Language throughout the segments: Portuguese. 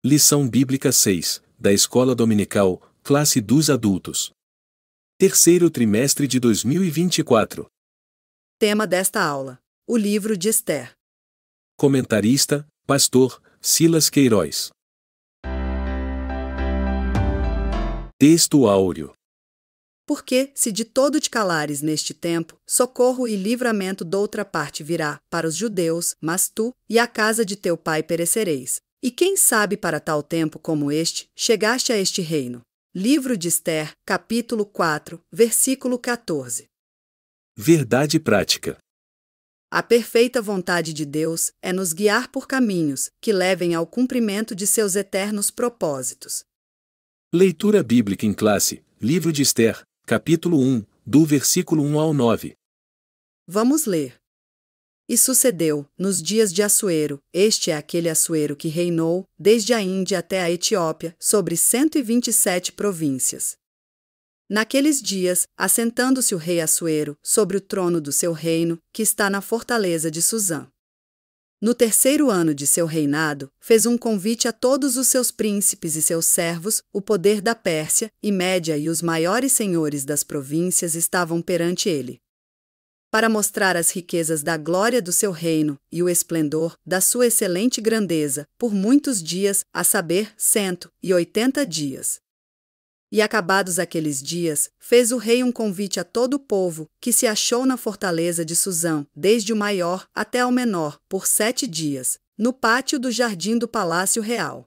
Lição Bíblica 6, da Escola Dominical, Classe dos Adultos. Terceiro trimestre de 2024. Tema desta aula: o livro de Esther. Comentarista, Pastor Silas Queiroz. Texto áureo. Porque, se de todo te calares neste tempo, socorro e livramento doutra parte virá para os judeus, mas tu e a casa de teu pai perecereis. E quem sabe para tal tempo como este, chegaste a este reino. Livro de Esther, capítulo 4, versículo 14. Verdade prática. A perfeita vontade de Deus é nos guiar por caminhos que levem ao cumprimento de seus eternos propósitos. Leitura bíblica em classe, Livro de Esther, capítulo 1, do versículo 1 ao 9. Vamos ler. E sucedeu, nos dias de Assuero, este é aquele Assuero que reinou, desde a Índia até a Etiópia, sobre 127 províncias. Naqueles dias, assentando-se o rei Assuero sobre o trono do seu reino, que está na fortaleza de Susã. No terceiro ano de seu reinado, fez um convite a todos os seus príncipes e seus servos, o poder da Pérsia e Média e os maiores senhores das províncias estavam perante ele. Para mostrar as riquezas da glória do seu reino e o esplendor da sua excelente grandeza, por muitos dias, a saber, 180 dias. E acabados aqueles dias, fez o rei um convite a todo o povo que se achou na fortaleza de Susã, desde o maior até ao menor, por 7 dias, no pátio do jardim do Palácio Real.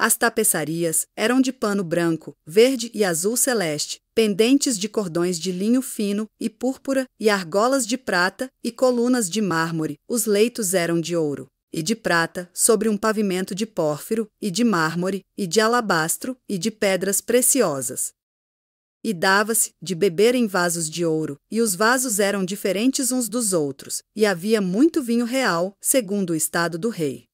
As tapeçarias eram de pano branco, verde e azul celeste, pendentes de cordões de linho fino e púrpura e argolas de prata e colunas de mármore. Os leitos eram de ouro e de prata, sobre um pavimento de pórfiro, e de mármore, e de alabastro, e de pedras preciosas. E dava-se de beber em vasos de ouro, e os vasos eram diferentes uns dos outros, e havia muito vinho real, segundo o estado do rei.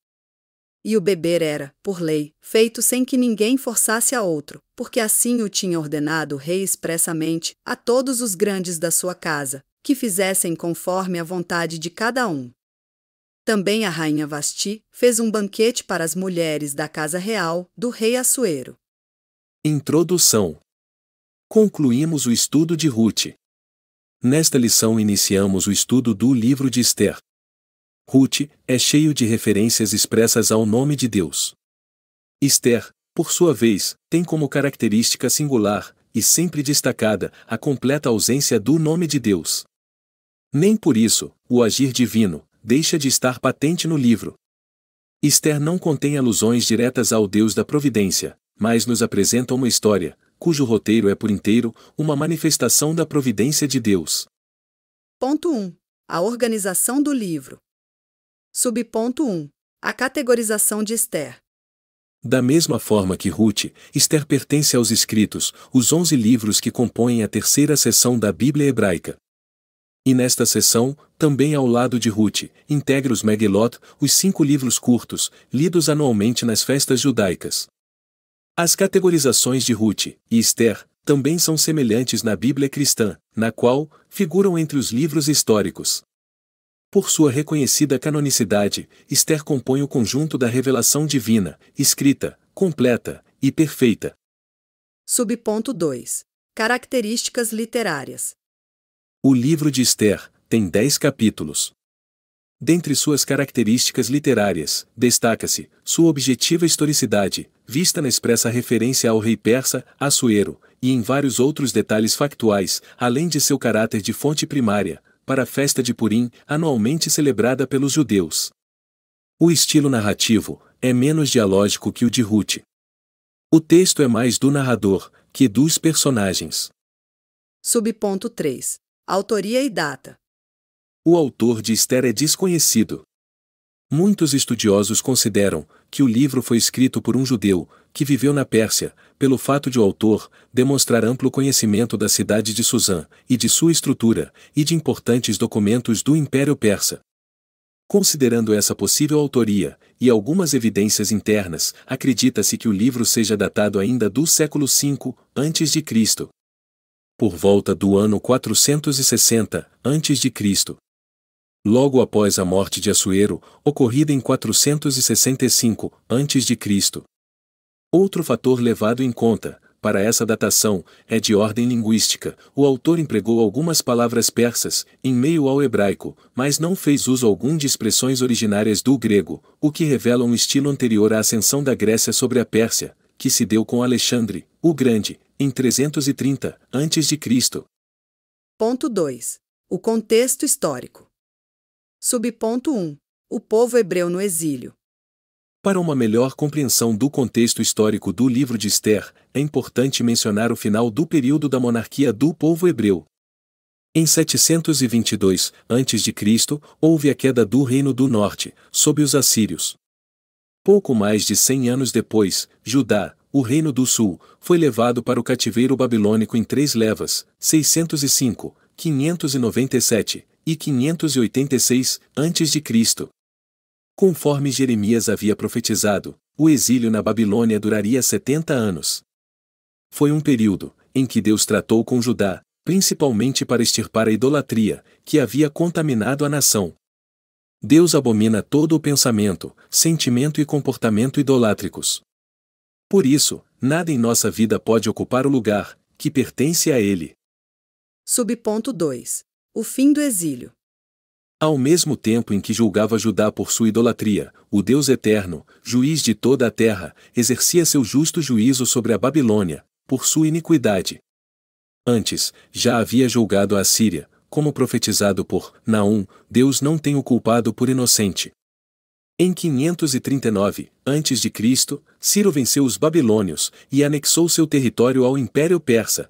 E o beber era, por lei, feito sem que ninguém forçasse a outro, porque assim o tinha ordenado o rei expressamente a todos os grandes da sua casa, que fizessem conforme a vontade de cada um. Também a rainha Vasti fez um banquete para as mulheres da casa real do rei Assuero. Introdução. Concluímos o estudo de Ruth. Nesta lição iniciamos o estudo do livro de Esther. Ruth é cheio de referências expressas ao nome de Deus. Esther, por sua vez, tem como característica singular, e sempre destacada, a completa ausência do nome de Deus. Nem por isso, o agir divino deixa de estar patente no livro. Esther não contém alusões diretas ao Deus da providência, mas nos apresenta uma história, cujo roteiro é por inteiro uma manifestação da providência de Deus. Ponto 1. A organização do livro. Subponto 1. A categorização de Esther. Da mesma forma que Ruth, Esther pertence aos escritos, os 11 livros que compõem a terceira seção da Bíblia hebraica. E nesta seção, também ao lado de Ruth, integra os Megilot, os 5 livros curtos, lidos anualmente nas festas judaicas. As categorizações de Ruth e Esther também são semelhantes na Bíblia cristã, na qual figuram entre os livros históricos. Por sua reconhecida canonicidade, Esther compõe o conjunto da revelação divina, escrita, completa e perfeita. Subponto 2. Características literárias. O livro de Esther tem 10 capítulos. Dentre suas características literárias, destaca-se sua objetiva historicidade, vista na expressa referência ao rei persa, Assuero, e em vários outros detalhes factuais, além de seu caráter de fonte primária, para a festa de Purim, anualmente celebrada pelos judeus. O estilo narrativo é menos dialógico que o de Ruth. O texto é mais do narrador que dos personagens. Subponto 3. Autoria e data. O autor de Esther é desconhecido. Muitos estudiosos consideram que o livro foi escrito por um judeu, que viveu na Pérsia, pelo fato de o autor demonstrar amplo conhecimento da cidade de Susã, e de sua estrutura, e de importantes documentos do Império Persa. Considerando essa possível autoria, e algumas evidências internas, acredita-se que o livro seja datado ainda do século V a.C. Por volta do ano 460 a.C. Logo após a morte de Assuero, ocorrida em 465 a.C. Outro fator levado em conta, para essa datação, é de ordem linguística. O autor empregou algumas palavras persas, em meio ao hebraico, mas não fez uso algum de expressões originárias do grego, o que revela um estilo anterior à ascensão da Grécia sobre a Pérsia, que se deu com Alexandre, o Grande, em 330 a.C. Ponto 2. O contexto histórico. Subponto 1. O povo hebreu no exílio. Para uma melhor compreensão do contexto histórico do livro de Ester, é importante mencionar o final do período da monarquia do povo hebreu. Em 722 a.C., houve a queda do Reino do Norte, sob os assírios. Pouco mais de 100 anos depois, Judá, o Reino do Sul, foi levado para o cativeiro babilônico em 3 levas, 605, 597 e 586 a.C. Conforme Jeremias havia profetizado, o exílio na Babilônia duraria 70 anos. Foi um período em que Deus tratou com Judá, principalmente para extirpar a idolatria, que havia contaminado a nação. Deus abomina todo o pensamento, sentimento e comportamento idolátricos. Por isso, nada em nossa vida pode ocupar o lugar que pertence a Ele. Subponto 2. O fim do exílio. Ao mesmo tempo em que julgava Judá por sua idolatria, o Deus eterno, juiz de toda a terra, exercia seu justo juízo sobre a Babilônia, por sua iniquidade. Antes, já havia julgado a Assíria, como profetizado por Naum, Deus não tem o culpado por inocente. Em 539 a.C., Ciro venceu os babilônios e anexou seu território ao Império Persa.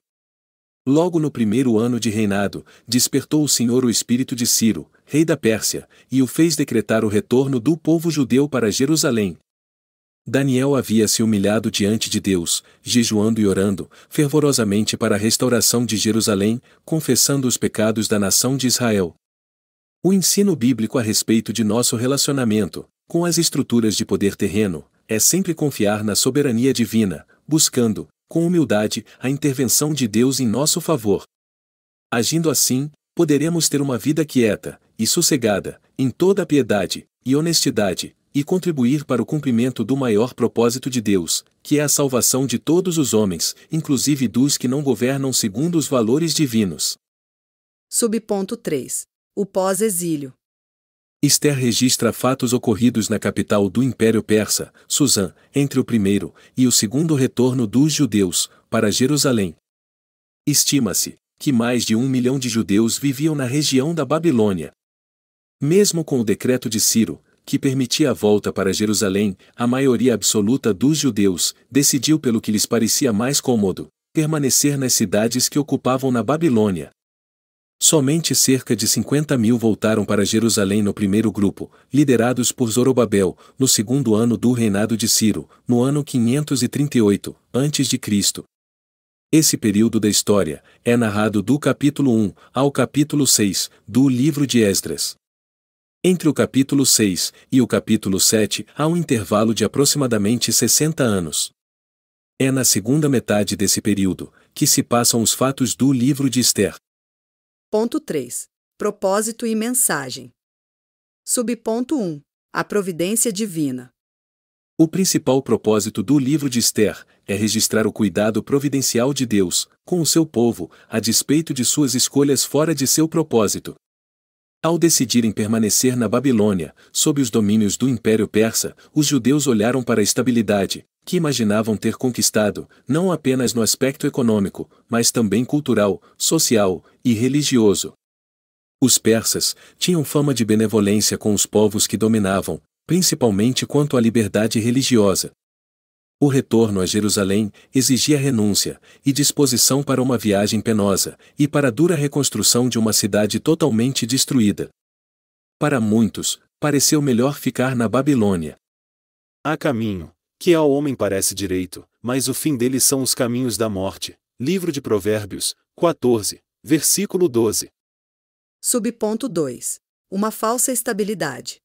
Logo no primeiro ano de reinado, despertou o Senhor o espírito de Ciro, rei da Pérsia, e o fez decretar o retorno do povo judeu para Jerusalém. Daniel havia se humilhado diante de Deus, jejuando e orando fervorosamente para a restauração de Jerusalém, confessando os pecados da nação de Israel. O ensino bíblico a respeito de nosso relacionamento com as estruturas de poder terreno é sempre confiar na soberania divina, buscando, com humildade, a intervenção de Deus em nosso favor. Agindo assim, poderemos ter uma vida quieta e sossegada, em toda a piedade e honestidade, e contribuir para o cumprimento do maior propósito de Deus, que é a salvação de todos os homens, inclusive dos que não governam segundo os valores divinos. Subponto 3. O pós-exílio. Ester registra fatos ocorridos na capital do Império Persa, Susã, entre o primeiro e o segundo retorno dos judeus para Jerusalém. Estima-se que mais de 1 milhão de judeus viviam na região da Babilônia. Mesmo com o decreto de Ciro, que permitia a volta para Jerusalém, a maioria absoluta dos judeus decidiu pelo que lhes parecia mais cômodo, permanecer nas cidades que ocupavam na Babilônia. Somente cerca de 50.000 voltaram para Jerusalém no primeiro grupo, liderados por Zorobabel, no segundo ano do reinado de Ciro, no ano 538 a.C. Esse período da história é narrado do capítulo 1 ao capítulo 6 do livro de Esdras. Entre o capítulo 6 e o capítulo 7 há um intervalo de aproximadamente 60 anos. É na segunda metade desse período que se passam os fatos do livro de Ester. Ponto 3. Propósito e mensagem. Subponto 1. A providência divina. O principal propósito do livro de Ester é registrar o cuidado providencial de Deus com o seu povo, a despeito de suas escolhas fora de seu propósito. Ao decidirem permanecer na Babilônia, sob os domínios do Império Persa, os judeus olharam para a estabilidade, que imaginavam ter conquistado, não apenas no aspecto econômico, mas também cultural, social e religioso. Os persas tinham fama de benevolência com os povos que dominavam, principalmente quanto à liberdade religiosa. O retorno a Jerusalém exigia renúncia e disposição para uma viagem penosa e para a dura reconstrução de uma cidade totalmente destruída. Para muitos, pareceu melhor ficar na Babilônia. Há caminho, que ao homem parece direito, mas o fim dele são os caminhos da morte. Livro de Provérbios, 14, versículo 12. Subponto 2. Uma falsa estabilidade.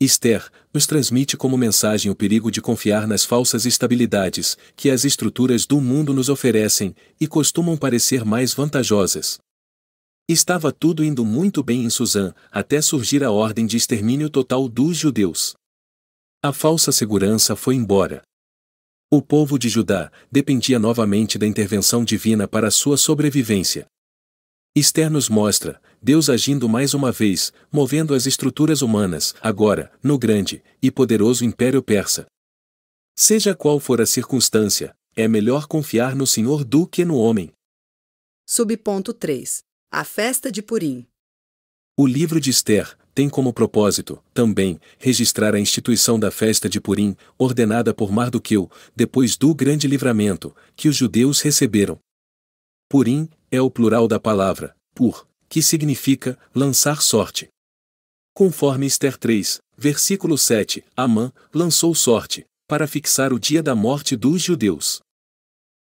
Ester nos transmite como mensagem o perigo de confiar nas falsas estabilidades que as estruturas do mundo nos oferecem e costumam parecer mais vantajosas. Estava tudo indo muito bem em Suzã, até surgir a ordem de extermínio total dos judeus. A falsa segurança foi embora. O povo de Judá dependia novamente da intervenção divina para sua sobrevivência. Esther nos mostra Deus agindo mais uma vez, movendo as estruturas humanas, agora, no grande e poderoso Império Persa. Seja qual for a circunstância, é melhor confiar no Senhor do que no homem. Subponto 3. A festa de Purim. O livro de Esther tem como propósito, também, registrar a instituição da festa de Purim, ordenada por Mardoqueu, depois do grande livramento, que os judeus receberam. Purim é o plural da palavra, pur, que significa lançar sorte. Conforme Esther 3, versículo 7, Amã lançou sorte, para fixar o dia da morte dos judeus.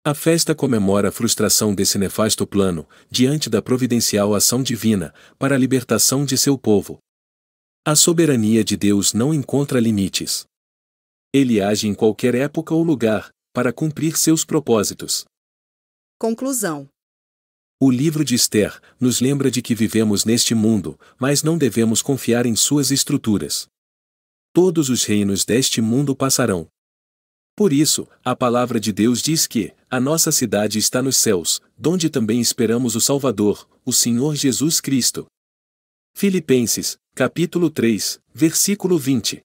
A festa comemora a frustração desse nefasto plano, diante da providencial ação divina, para a libertação de seu povo. A soberania de Deus não encontra limites. Ele age em qualquer época ou lugar, para cumprir seus propósitos. Conclusão. O livro de Esther nos lembra de que vivemos neste mundo, mas não devemos confiar em suas estruturas. Todos os reinos deste mundo passarão. Por isso, a palavra de Deus diz que a nossa cidade está nos céus, donde também esperamos o Salvador, o Senhor Jesus Cristo. Filipenses, capítulo 3, versículo 20.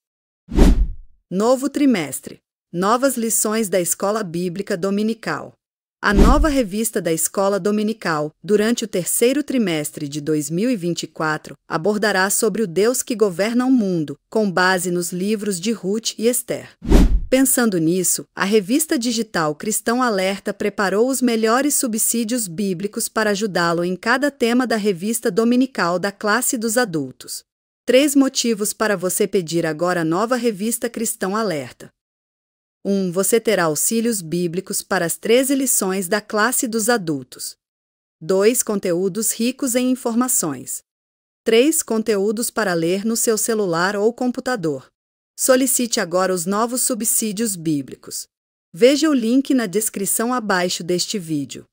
Novo trimestre. Novas lições da Escola Bíblica Dominical. A nova revista da Escola Dominical, durante o terceiro trimestre de 2024, abordará sobre o Deus que governa o mundo, com base nos livros de Ruth e Esther. Pensando nisso, a revista digital Cristão Alerta preparou os melhores subsídios bíblicos para ajudá-lo em cada tema da revista dominical da classe dos adultos. 3 motivos para você pedir agora a nova revista Cristão Alerta. 1. Você terá auxílios bíblicos para as 13 lições da classe dos adultos. 2. Conteúdos ricos em informações. 3. Conteúdos para ler no seu celular ou computador. Solicite agora os novos subsídios bíblicos. Veja o link na descrição abaixo deste vídeo.